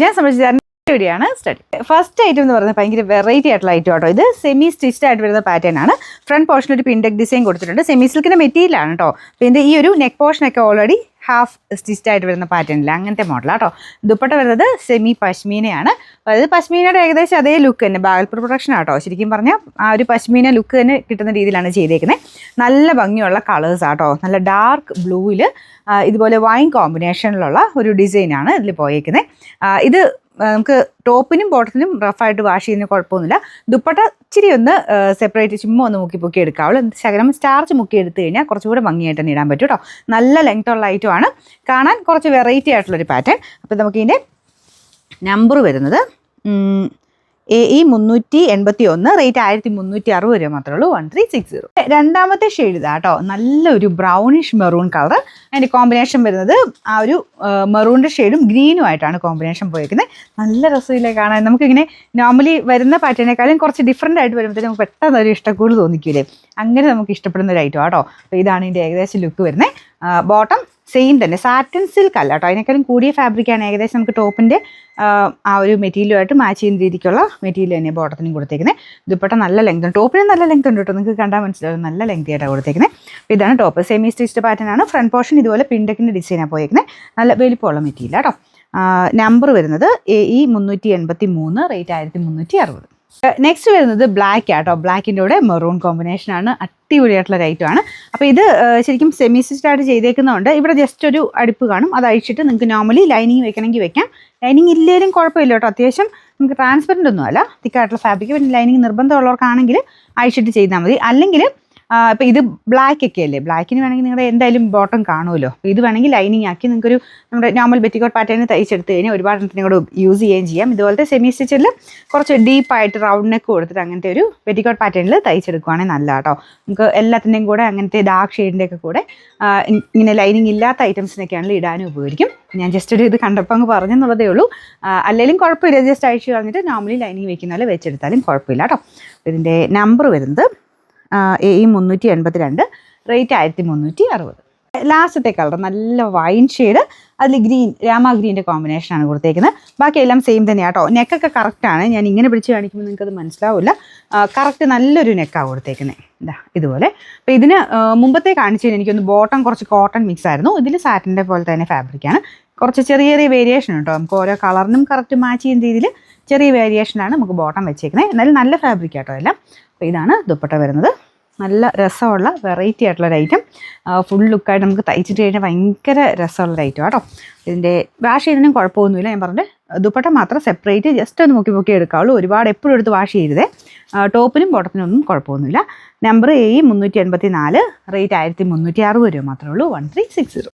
ഞാൻ സംബന്ധിച്ച് ാണ് സ്റ്റഡി. ഫസ്റ്റ് ഐറ്റം എന്ന് പറയുന്നത് ഭയങ്കര വെറൈറ്റി ആയിട്ടുള്ള ഐറ്റം ആട്ടോ. ഇത് സെമി സ്റ്റിച്ച്ഡ് ആയിട്ട് വരുന്ന പാറ്റേൺ ആണ്. ഫ്രണ്ട് പോർഷനിൽ ഒരു പിൻഡെക് ഡിസൈൻ കൊടുത്തിട്ടുണ്ട്. സെമി സിൽക്കിന്റെ മെറ്റീരിയൽ ആണ് കേട്ടോ. പിന്നെ ഈ ഒരു നെക്ക് പോർഷനൊക്കെ ഓൾറെഡി ഹാഫ് സ്റ്റിച്ച്ഡ് ആയിട്ട് വരുന്ന പാറ്റേണില്ല, അങ്ങനത്തെ മോഡലാട്ടോ. ദുപ്പട്ട വരുന്നത് സെമി പശ്മീനയാണ്. അതായത് പശ്മീനയുടെ ഏകദേശം അതേ ലുക്ക് തന്നെ, ബാഗൽപൂർ പ്രൊഡക്ഷൻ ആട്ടോ. ശരിക്കും പറഞ്ഞാൽ ആ ഒരു പശ്മീന ലുക്ക് തന്നെ കിട്ടുന്ന രീതിയിലാണ് ചെയ്തേക്കുന്നത്. നല്ല ഭംഗിയുള്ള കളേഴ്സ് ആട്ടോ. നല്ല ഡാർക്ക് ബ്ലൂവിൽ ഇതുപോലെ വൈൻ കോമ്പിനേഷനിലുള്ള ഒരു ഡിസൈനാണ് ഇതിൽ പോയേക്കുന്നത്. ഇത് നമുക്ക് ടോപ്പിനും ബോട്ടത്തിനും റഫായിട്ട് വാഷ് ചെയ്യുന്ന കുഴപ്പമൊന്നുമില്ല. ദുപ്പട്ട ഇച്ചിരി ഒന്ന് സെപ്പറേറ്റ് ചുമ്മാ ഒന്ന് മുക്കി എടുക്കാവുള്ളൂ. ശകലം സ്റ്റാർച്ച് മുക്കി എടുത്തു കഴിഞ്ഞാൽ കുറച്ചുകൂടെ ഭംഗിയായിട്ട് തന്നെ ഇടാൻ പറ്റും കേട്ടോ. നല്ല ലെങ്ത് ഉള്ള ഐറ്റമാണ്, കാണാൻ കുറച്ച് വെറൈറ്റി ആയിട്ടുള്ളൊരു പാറ്റേൺ. അപ്പോൾ നമുക്കിതിൻ്റെ നമ്പർ വരുന്നത് AE 381, റേറ്റ് 1360 രൂപ മാത്രമേ ഉള്ളൂ. 1360. രണ്ടാമത്തെ ഷെയ്ഡ് ഇതാ കേട്ടോ. നല്ലൊരു ബ്രൗണിഷ് മെറൂൺ കളർ. അതിൻ്റെ കോമ്പിനേഷൻ വരുന്നത് ആ ഒരു മെറൂണിൻ്റെ ഷെയ്ഡും ഗ്രീനും ആയിട്ടാണ് കോമ്പിനേഷൻ പോയിരിക്കുന്നത്. നല്ല രസമില്ലേ കാണാൻ. നമുക്കിങ്ങനെ നോർമലി വരുന്ന പാറ്റേണേക്കാളും കുറച്ച് ഡിഫറെൻ്റ് ആയിട്ട് വരുമ്പോഴത്തേക്കും നമുക്ക് പെട്ടെന്ന് ഒരു ഇഷ്ടക്കൂടുതൽ തോന്നിക്കൂലേ, അങ്ങനെ നമുക്ക് ഇഷ്ടപ്പെടുന്ന ഒരു ഐറ്റം ആട്ടോ. അപ്പോൾ ഇതാണ് ഇതിൻ്റെ ഏകദേശം ലുക്ക് വരുന്നത്. ബോട്ടം സെയിം തന്നെ, സാറ്റിൻ സിൽക്ക് അല്ല കേട്ടോ, അതിനേക്കാളും കൂടിയ ഫാബ്രിക്കാണ്. ഏകദേശം നമുക്ക് ടോപ്പിൻ്റെ ആ ഒരു മെറ്റീരിയലുമായിട്ട് മാച്ച് ചെയ്യുന്ന രീതിക്കുള്ള മെറ്റീരിയൽ തന്നെ ബോട്ടത്തിനും കൊടുത്തേക്കുന്നത്. ദുപ്പട്ട നല്ല ലെങ്ത് ഉണ്ട്, ടോപ്പിന് നല്ല ലെങ്ത് ഉണ്ട് കേട്ടോ. നിങ്ങൾക്ക് കണ്ടാൽ മനസ്സിലാവും, നല്ല ലെങ്ത് ആയിട്ടാണ് കൊടുത്തേക്കുന്നത്. അപ്പോൾ ഇതാണ് ടോപ്പ്, സെമി സ്റ്റിച്ച്ഡ് പാറ്റേൺ ആണ്. ഫ്രണ്ട് പോർഷൻ ഇതുപോലെ പിൻഡക്കിൻ്റെ ഡിസൈനാണ് പോയേക്കുന്നത്. നല്ല വലിപ്പമുള്ള മെറ്റീരിയൽ കേട്ടോ. നമ്പർ വരുന്നത് AE 383, റേറ്റ് 1360. നെക്സ്റ്റ് വരുന്നത് ബ്ലാക്ക് ആട്ടോ. ബ്ലാക്കിൻ്റെ കൂടെ മെറൂൺ കോമ്പിനേഷനാണ്. അടിപൊളിയായിട്ടുള്ള ഐറ്റമാണ്. അപ്പോൾ ഇത് ശരിക്കും സെമി സ്റ്റിച്ച്ഡ് ആയിട്ട് ചെയ്തേക്കുന്നതുകൊണ്ട് ഇവിടെ ജസ്റ്റ് ഒരു അടിപ്പ് കാണും. അത് അഴിച്ചിട്ട് നിങ്ങൾക്ക് നോർമലി ലൈനിങ് വെക്കണമെങ്കിൽ വെക്കാം. ലൈനിങ് ഇല്ലെങ്കിലും കുഴപ്പമില്ല കേട്ടോ. അത്യാവശ്യം നമുക്ക് ട്രാൻസ്പെറൻ്റ് ഒന്നും അല്ല, തിക്കായിട്ടുള്ള ഫാബ്രിക്. പിന്നെ ലൈനിങ് നിർബന്ധമുള്ളവർക്കാണെങ്കിൽ അഴിച്ചിട്ട് ചെയ്താൽ മതി. അല്ലെങ്കിൽ ഇപ്പോൾ ഇത് ബ്ലാക്ക് ഒക്കെ അല്ലേ, ബ്ലാക്കിന് വേണമെങ്കിൽ നിങ്ങളുടെ എന്തായാലും ബോട്ടം കാണുമല്ലോ. അപ്പോൾ ഇത് വേണമെങ്കിൽ ലൈനിങ് ആക്കി നിങ്ങൾക്കൊരു നമ്മുടെ നോർമൽ ബെറ്റിക്കോട്ട് പാറ്റേണിൽ തയ്ച്ചെടുത്ത് കഴിഞ്ഞാൽ ഒരുപാട് എണ്ണത്തിനും കൂടെ യൂസ് ചെയ്യുകയും ചെയ്യാം. ഇതുപോലത്തെ സെമി സ്റ്റിച്ചിൽ കുറച്ച് ഡീപ്പായിട്ട് റൗണ്ട് നെക്ക് കൊടുത്തിട്ട് അങ്ങനത്തെ ഒരു പെറ്റിക്കോട്ട് പാറ്റേണിൽ തയ്ച്ചെടുക്കുകയാണെങ്കിൽ നല്ല കേട്ടോ. നമുക്ക് എല്ലാത്തിൻ്റെയും കൂടെ അങ്ങനത്തെ ഡാർക്ക് ഷെയ്ഡിൻ്റെ ഒക്കെ കൂടെ ഇങ്ങനെ ലൈനിങ് ഇല്ലാത്ത ഐറ്റംസിനൊക്കെയാണെങ്കിൽ ഇടാനും ഉപകരിക്കും. ഞാൻ ജസ്റ്റ് ഒരു ഇത് കണ്ടപ്പോൾ അങ്ങ് പറഞ്ഞെന്നുള്ളതേ ഉള്ളൂ. അല്ലെങ്കിലും കുഴപ്പമില്ല, ജസ്റ്റ് അഴിച്ച് കളഞ്ഞിട്ട് നോർമലി ലൈനിങ് വെക്കുന്ന പോലെ വെച്ചെടുത്താലും കുഴപ്പമില്ല കേട്ടോ. ഇതിൻ്റെ നമ്പർ വരുന്നത് AE 382, റേറ്റ് 1360. ലാസ്റ്റത്തെ കളർ നല്ല വൈൻ ഷെയ്ഡ്, അതിൽ ഗ്രീൻ, രാമ ഗ്രീൻ്റെ കോമ്പിനേഷനാണ് കൊടുത്തേക്കുന്നത്. ബാക്കിയെല്ലാം സെയിം തന്നെയാണ് കേട്ടോ. നെക്കൊക്കെ കറക്റ്റാണ്. ഞാൻ ഇങ്ങനെ പിടിച്ച് കാണിക്കുമ്പോൾ നിങ്ങൾക്കത് മനസ്സിലാവില്ല. കറക്റ്റ് നല്ലൊരു നെക്കാണ് കൊടുത്തേക്കുന്നത്. ഇതാ ഇതുപോലെ. അപ്പോൾ ഇതിന് മുമ്പത്തെ കാണിച്ചതിന് എനിക്കൊന്ന് ബോട്ടം കുറച്ച് കോട്ടൺ മിക്സ് ആയിരുന്നു. ഇതിൽ സാറ്റിൻ്റെ പോലെ തന്നെ ഫാബ്രിക്കാണ്. കുറച്ച് ചെറിയ ചെറിയ വേരിയേഷൻ കേട്ടോ. നമുക്ക് ഓരോ കളറിനും കറക്റ്റ് മാച്ച് ചെയ്യുന്ന രീതിയിൽ ചെറിയ വേരിയേഷനാണ് നമുക്ക് ബോട്ടം വെച്ചേക്കുന്നത്. എന്നാലും നല്ല ഫാബ്രിക് കേട്ടോ എല്ലാം. അപ്പോൾ ഇതാണ് ദുപ്പട്ട വരുന്നത്. നല്ല രസമുള്ള വെറൈറ്റി ആയിട്ടുള്ളൊരു ഐറ്റം. ഫുൾ ലുക്കായിട്ട് നമുക്ക് തയ്ച്ചിട്ട് കഴിഞ്ഞാൽ ഭയങ്കര രസമുള്ളൊരു ഐറ്റം കേട്ടോ. ഇതിൻ്റെ വാഷ് ചെയ്തതിനും കുഴപ്പമൊന്നുമില്ല. ഞാൻ പറഞ്ഞത് ദുപ്പട്ട മാത്രം സെപ്പറേറ്റ് ജസ്റ്റ് ഒന്ന് മുക്കി എടുക്കാവുള്ളൂ. ഒരുപാട് എപ്പോഴും എടുത്ത് വാഷ് ചെയ്തത്. ടോപ്പിനും ബോട്ടത്തിനും ഒന്നും കുഴപ്പമൊന്നുമില്ല. നമ്പർ AE 384, റേറ്റ് 1360 രൂപ മാത്രമേ ഉള്ളൂ. 1360.